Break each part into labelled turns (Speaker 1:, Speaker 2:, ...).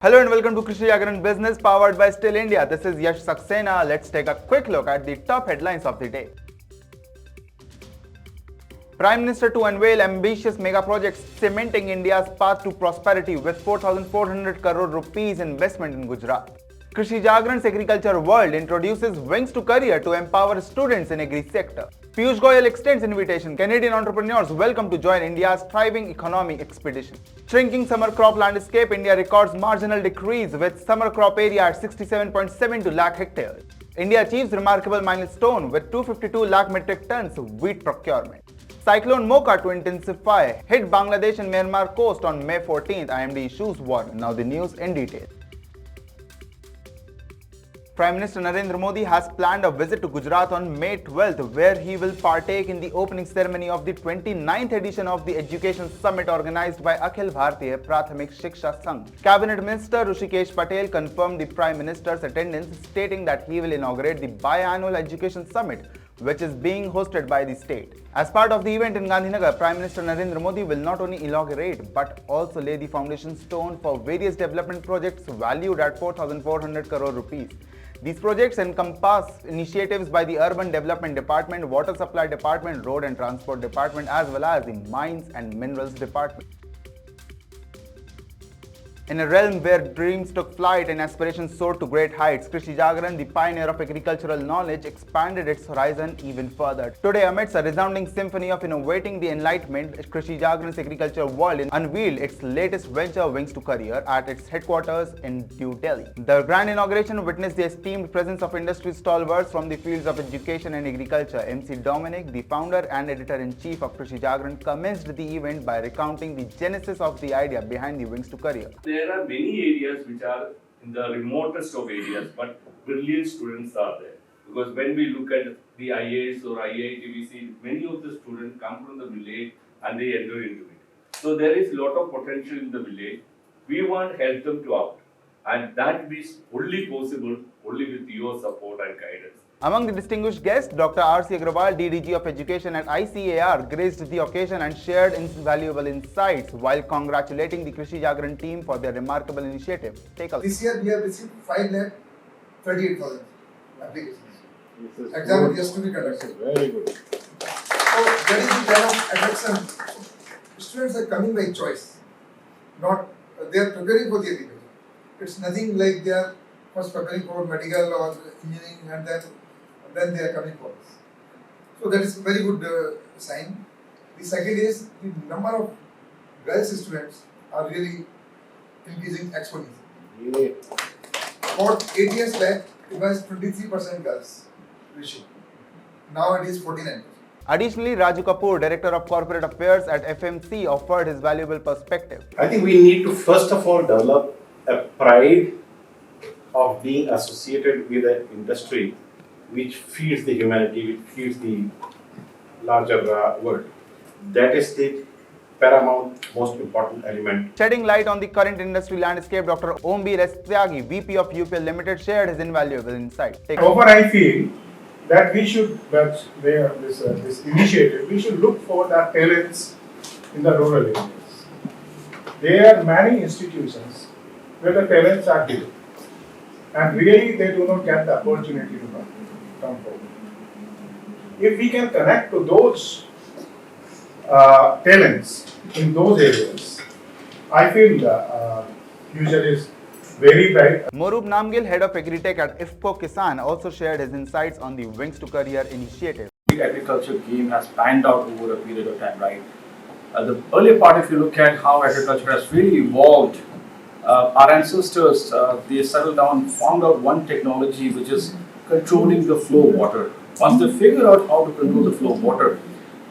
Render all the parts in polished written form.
Speaker 1: Hello and welcome to Krishi Jagran Business powered by Still India. This is Yash Saxena. Let's take a quick look at the top headlines of the day. Prime Minister to unveil ambitious mega projects cementing India's path to prosperity with 4,400 crore rupees investment in Gujarat. Krishi Jagran's agriculture world introduces Wings to Career to empower students in Agri sector. Piyush Goyal extends invitation. Canadian entrepreneurs welcome to join India's thriving economy expedition. Shrinking summer crop landscape, India records marginal decrease with summer crop area at 67.72 lakh hectares. India achieves remarkable milestone with 252 lakh metric tons wheat procurement. Cyclone Mocha to intensify hit Bangladesh and Myanmar coast on May 14th. IMD issues warning. Now the news in detail. Prime Minister Narendra Modi has planned a visit to Gujarat on May 12th, where he will partake in the opening ceremony of the 29th edition of the Education Summit organized by Akhil Bharatiya Prathamik Shiksha Sangh. Cabinet Minister Hrishikesh Patel confirmed the Prime Minister's attendance, stating that he will inaugurate the biannual Education Summit, which is being hosted by the state. As part of the event in Gandhinagar, Prime Minister Narendra Modi will not only inaugurate but also lay the foundation stone for various development projects valued at 4,400 crore rupees. These projects encompass initiatives by the Urban Development Department, Water Supply Department, Road and Transport Department, as well as the Mines and Minerals Department. In a realm where dreams took flight and aspirations soared to great heights, Krishi Jagran, the pioneer of agricultural knowledge, expanded its horizon even further. Today, amidst a resounding symphony of innovating the enlightenment, Krishi Jagran's agriculture world unveiled its latest venture, Wings to Career, at its headquarters in New Delhi. The grand inauguration witnessed the esteemed presence of industry stalwarts from the fields of education and agriculture. MC Dominic, the founder and editor-in-chief of Krishi Jagran, commenced the event by recounting the genesis of the idea behind the Wings to Career.
Speaker 2: There are many areas which are in the remotest of areas, but brilliant students are there. Because when we look at the IAS or IIT, we see many of the students come from the village and they enter into it. So there is a lot of potential in the village. We want to help them to out, and that is only possible only with your support and guidance.
Speaker 1: Among the distinguished guests, Dr. R.C. Agrawal, DDG of Education at ICAR, graced the occasion and shared invaluable insights while congratulating the Krishi Jagran team for their remarkable initiative. Take a look.
Speaker 3: This year we have received 5,38,000 applications. Exam is to be conducted.
Speaker 4: Very good.
Speaker 3: So that is the kind of attraction. Students are coming by choice, not they are preparing for the agriculture. It's nothing like they are first preparing for medical or engineering and then they are coming for us. So that is a very good sign. The second is the number of girls students are really increasing exponentially. About 8 years back, it was 23% girls ratio. Now it is 49%.
Speaker 1: Additionally, Raju Kapoor, Director of Corporate Affairs at FMC, offered his valuable perspective.
Speaker 4: I think we need to first of all develop a pride of being associated with an industry which feeds the humanity, which feeds the larger world. That is the paramount, most important element.
Speaker 1: Shedding light on the current industry landscape, Dr. Ombi Restyagi, VP of UPL Limited, shared his invaluable insight.
Speaker 5: However, I feel that we should, this initiative, we should look for the talents in the rural areas. There are many institutions where the talents are hidden, and really they do not get the opportunity to come forward. If we can connect to those talents in those areas, I feel the future is very bright.
Speaker 1: Morub Namgil, Head of Agritech at IFCO Kisan, also shared his insights on the Wings to Career initiative.
Speaker 6: The agriculture game has panned out over a period of time, right? The earlier part, if you look at how agriculture has really evolved, our ancestors, they settled down, found out one technology which is controlling the flow of water. Once they figured out how to control the flow of water,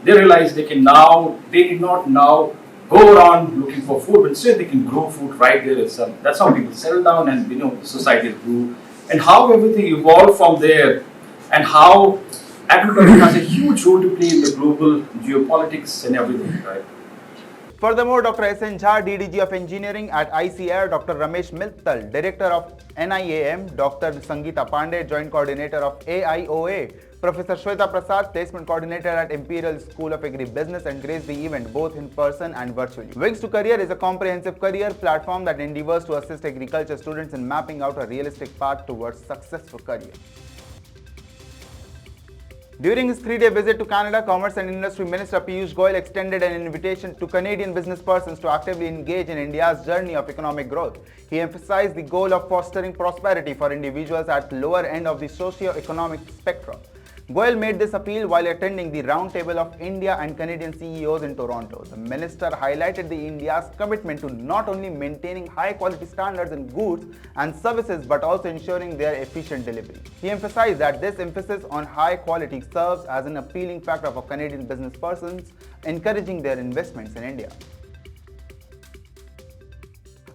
Speaker 6: they realized they did not now go around looking for food, but instead they can grow food right there itself. That's how people settled down and society grew. And how everything evolved from there, and how agriculture has a huge role to play in the global geopolitics and everything, right?
Speaker 1: Furthermore, Dr. S.N. Jha, DDG of Engineering at ICAir, Dr. Ramesh Mittal, Director of NIAM, Dr. Sangeeta Pandey, Joint Coordinator of AIOA, Professor Shweta Prasad, Placement Coordinator at Imperial School of Agri Business, and graced the event both in person and virtually. Wings to Career is a comprehensive career platform that endeavors to assist agriculture students in mapping out a realistic path towards successful career. During his 3-day visit to Canada, Commerce and Industry Minister Piyush Goyal extended an invitation to Canadian businesspersons to actively engage in India's journey of economic growth. He emphasized the goal of fostering prosperity for individuals at the lower end of the socio-economic spectrum. Goyal made this appeal while attending the Roundtable of India and Canadian CEOs in Toronto. The minister highlighted India's commitment to not only maintaining high-quality standards in goods and services but also ensuring their efficient delivery. He emphasized that this emphasis on high quality serves as an appealing factor for Canadian businesspersons, encouraging their investments in India.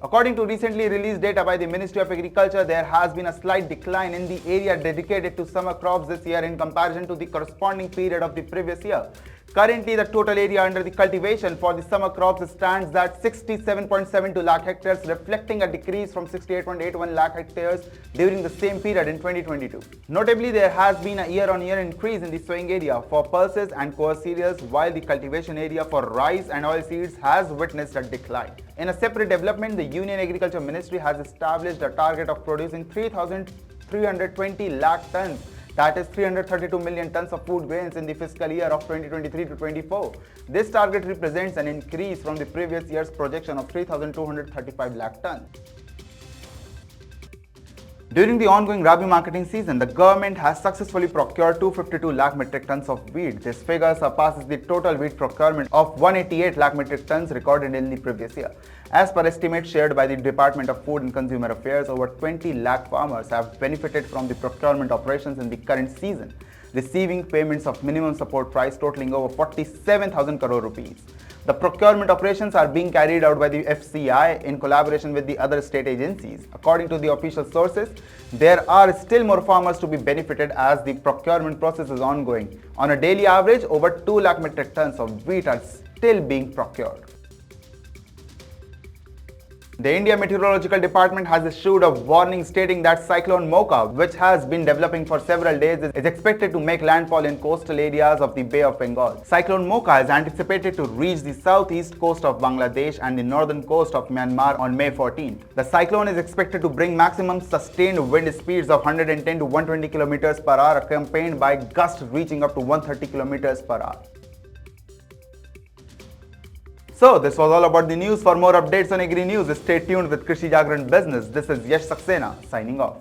Speaker 1: According to recently released data by the Ministry of Agriculture, there has been a slight decline in the area dedicated to summer crops this year in comparison to the corresponding period of the previous year. Currently, the total area under the cultivation for the summer crops stands at 67.72 lakh hectares, reflecting a decrease from 68.81 lakh hectares during the same period in 2022. Notably, there has been a year-on-year increase in the sowing area for pulses and coarse cereals, while the cultivation area for rice and oilseeds has witnessed a decline. In a separate development, the Union Agriculture Ministry has established a target of producing 3,320 lakh tons, that is 332 million tons of food grains in the fiscal year of 2023 to 24. This target represents an increase from the previous year's projection of 3,235 lakh tons. During the ongoing Rabi marketing season, the government has successfully procured 252 lakh metric tons of wheat. This figure surpasses the total wheat procurement of 188 lakh metric tons recorded in the previous year. As per estimates shared by the Department of Food and Consumer Affairs, over 20 lakh farmers have benefited from the procurement operations in the current season, receiving payments of minimum support price totaling over 47,000 crore rupees. The procurement operations are being carried out by the FCI in collaboration with the other state agencies. According to the official sources, there are still more farmers to be benefited as the procurement process is ongoing. On a daily average, over 2 lakh metric tons of wheat are still being procured. The India Meteorological Department has issued a warning stating that Cyclone Mocha, which has been developing for several days, is expected to make landfall in coastal areas of the Bay of Bengal. Cyclone Mocha is anticipated to reach the southeast coast of Bangladesh and the northern coast of Myanmar on May 14. The cyclone is expected to bring maximum sustained wind speeds of 110 to 120 km per hour, accompanied by gusts reaching up to 130 km per hour. So, this was all about the news. For more updates on Agri News, stay tuned with Krishi Jagran Business. This is Yash Saxena signing off.